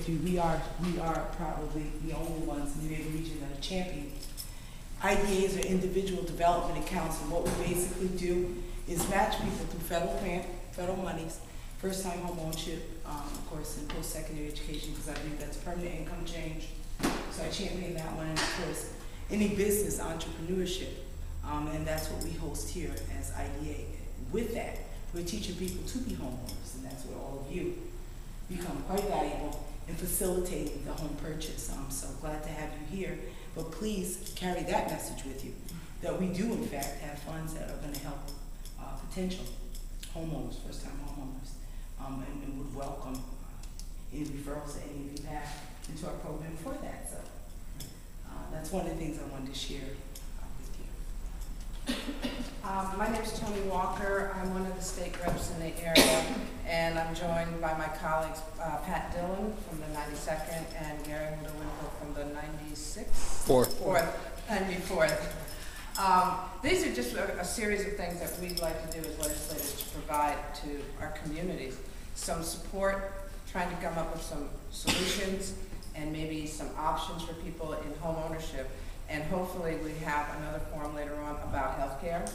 with you. We are probably the only ones in the Neighbor region that are championing IDAs or individual development accounts, and what we basically do is match people through federal monies, first-time home ownership, of course, in post-secondary education, because I believe that's permanent income change. So I champion that one, and of course, any business entrepreneurship, and that's what we host here as IDA. With that, we're teaching people to be homeowners, and that's where all of you become quite valuable in facilitating the home purchase. I'm so glad to have you here, but please carry that message with you, that we do in fact have funds that are going to help potential homeowners, first-time homeowners, and would welcome any referrals that any of you have into our program for that. So that's one of the things I wanted to share with you. My name is Tony Walker. I'm one of the state reps in the area, and I'm joined by my colleagues Pat Dillon from the 92nd and Gary holder-winfield from the 94th. These are just a series of things that we'd like to do as legislators to provide to our communities. Some support, trying to come up with some solutions and maybe some options for people in home ownership. And hopefully we have another forum later on about healthcare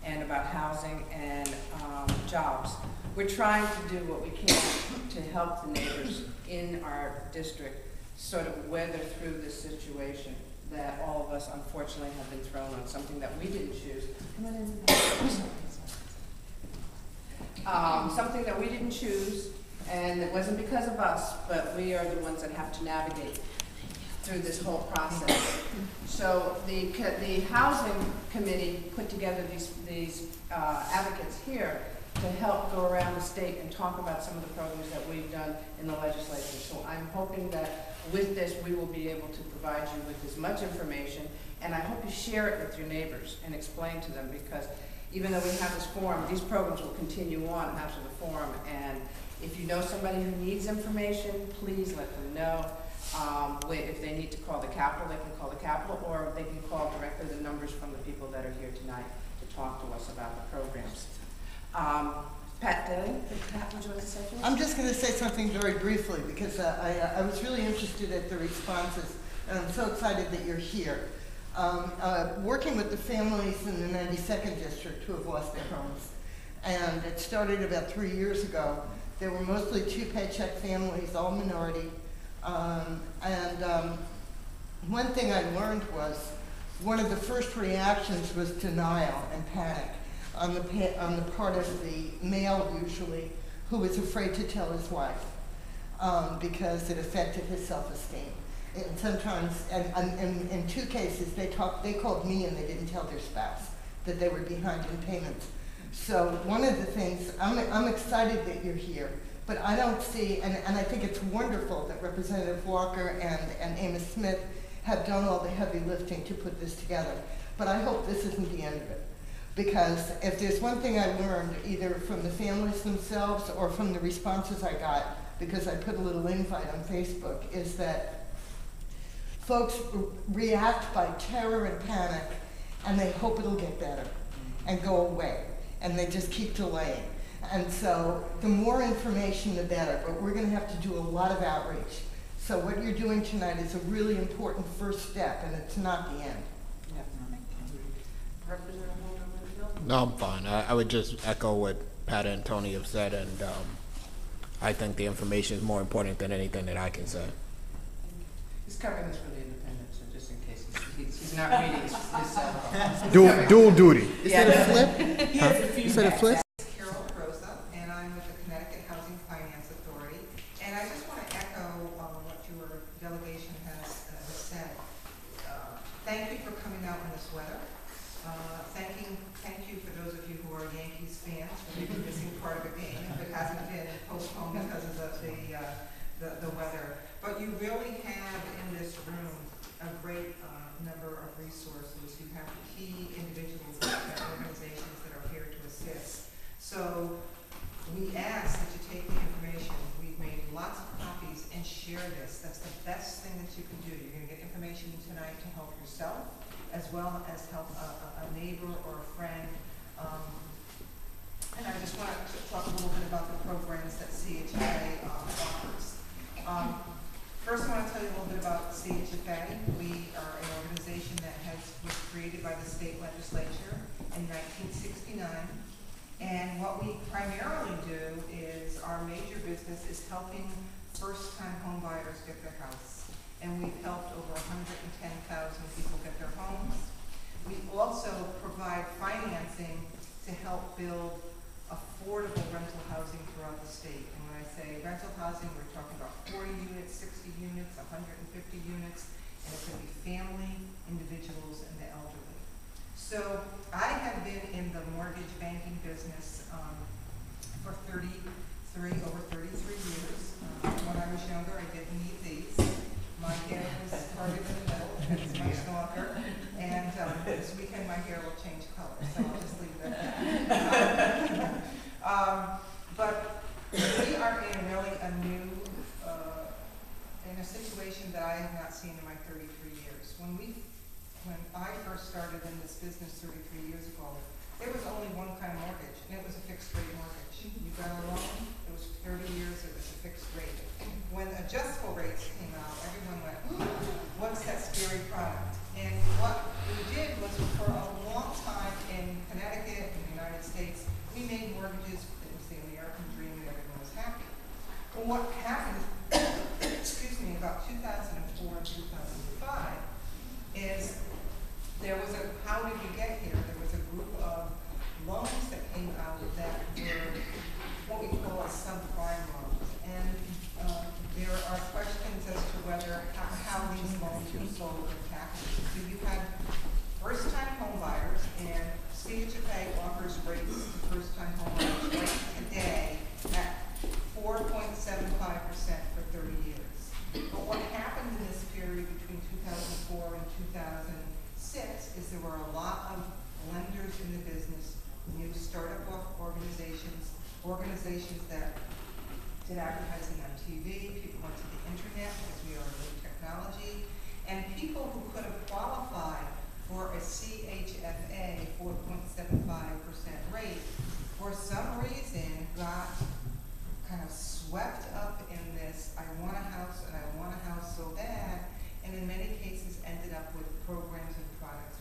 and about housing and jobs. We're trying to do what we can to help the neighbors in our district sort of weather through this situation that all of us unfortunately have been thrown on, something that we didn't choose. Something that we didn't choose, and it wasn't because of us, but we are the ones that have to navigate through this whole process. So the housing committee put together these advocates here to help go around the state and talk about some of the programs that we've done in the legislature. So I'm hoping that with this we will be able to provide you with as much information, and I hope you share it with your neighbors and explain to them, because even though we have this forum, these programs will continue on after the forum, and if you know somebody who needs information, please let them know. If they need to call the Capitol, they can call the Capitol, or they can call directly the numbers from the people that are here tonight to talk to us about the programs. Pat Dillon, Pat, would you like to say something? I'm just going to say something very briefly, because I was really interested at the responses, and I'm so excited that you're here. Working with the families in the 92nd District who have lost their homes, and it started about 3 years ago. There were mostly two-paycheck families, all minority. One thing I learned was one of the first reactions was denial and panic on the part of the male, usually, who was afraid to tell his wife because it affected his self-esteem. And sometimes, and in two cases, they called me and they didn't tell their spouse that they were behind in payments. So one of the things, I'm excited that you're here, but I don't see, and I think it's wonderful that Representative Walker and Amos Smith have done all the heavy lifting to put this together. But I hope this isn't the end of it. Because if there's one thing I learned, either from the families themselves or from the responses I got, because I put a little invite on Facebook, is that folks react by terror and panic, and they hope it'll get better and go away, and they just keep delaying. And so the more information, the better, but we're going to have to do a lot of outreach. So what you're doing tonight is a really important first step, and it's not the end. No, I'm fine. I would just echo what Pat and Tony have said, and I think the information is more important than anything that I can say. He's covering this for the independent, so just in case he's not reading his Dual duty. Is that a flip? Huh? Is that a flip? And I'm with the Connecticut Housing Finance Authority. And I just want to echo what your delegation has said. Thank you for coming out in this weather. Thank you for those of you who are Yankees fans for maybe missing part of a game if it hasn't been postponed because of the weather. But you really have in this room a great number of resources. You have key individuals and organizations that are here to assist. So we ask that you take the information. We've made lots of copies and share this. That's the best thing that you can do. You're going to get information tonight to help yourself as well as help a neighbor or a friend. And I just want to talk a little bit about the programs that CHFA offers. 69. And what we primarily do is, our major business is helping first-time home buyers get their house. And we've helped over 110,000 people get their homes. We also provide financing to help build affordable rental housing throughout the state. And when I say rental housing, we're talking about 40 units, 60 units, 150 units, and it could be family, individuals, and the elderly. So I have been in the mortgage banking business for over 33 years. When I was younger, I didn't need these. My hair was parted in the middle, and it's much longer. And this weekend, my hair will change color, so I'll just leave it at that. But we are in really a new, in a situation that I have not seen in my 33 years. When I first started in this business 33 years ago, there was only one kind of mortgage, and it was a fixed rate mortgage. You got a loan, it was 30 years, it was a fixed rate. When adjustable rates came out, everyone went, what's that scary product? And what we did was, for a long time in Connecticut and the United States, we made mortgages. It was the American dream, and everyone was happy. But what happened, excuse me, about 2004 and 2005 is there was a, how did we get here? There was a group of loans that came out that were what we call a subprime loans. And there are questions as to whether, how these loans were sold in packages. So you had first-time home buyers, and CHFA offers rates to first-time home buyers right today at 4.75% for 30 years. But what happened in this period between 2004 and 2006 is there were a lot of lenders in the business, new startup organizations, organizations that did advertising on TV, people went to the internet because we are new technology, and people who could have qualified for a CHFA 4.75% rate, for some reason got kind of swept up in this, I want a house and I want a house so bad, and in many cases ended up with programs and products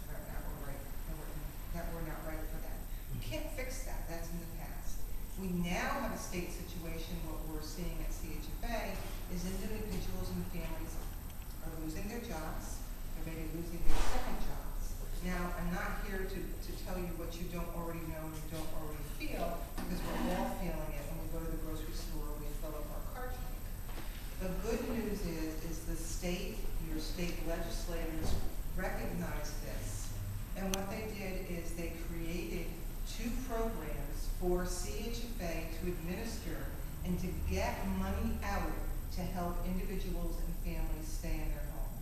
that were not right for them. You can't fix that, that's in the past. We now have a state situation. What we're seeing at CHFA is individuals and families are losing their jobs, they're maybe losing their second jobs. Now, I'm not here to tell you what you don't already know and you don't already feel, because we're all feeling it when we go to the grocery store, we fill up our cart tank. The good news is the state, your state legislators recognize this. And what they did is they created 2 programs for CHFA to administer and to get money out to help individuals and families stay in their home.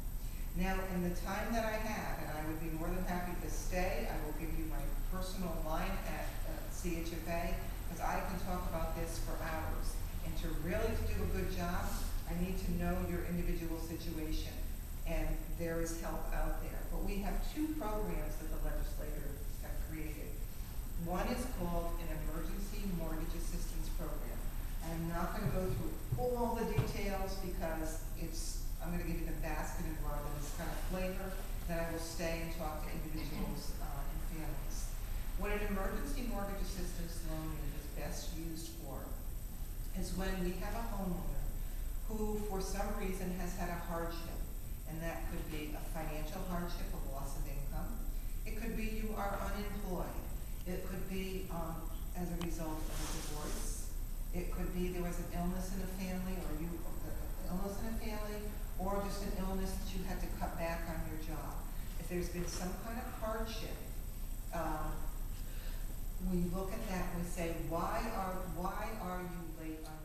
Now, in the time that I have, and I would be more than happy to stay, I will give you my personal line at CHFA, because I can talk about this for hours. And to really do a good job, I need to know your individual situation. And there is help out there. But we have 2 programs that the legislators have created. One is called an Emergency Mortgage Assistance Program. I'm not going to go through all the details because I'm going to give you the basket and Robin's kind of flavor, then I will stay and talk to individuals and families. What an emergency mortgage assistance loan is best used for is when we have a homeowner who, for some reason, has had a hardship. And that could be a financial hardship, a loss of income. It could be you are unemployed. It could be as a result of a divorce. It could be there was an illness in a family, or or just an illness that you had to cut back on your job. If there's been some kind of hardship, we look at that and we say, why are you late on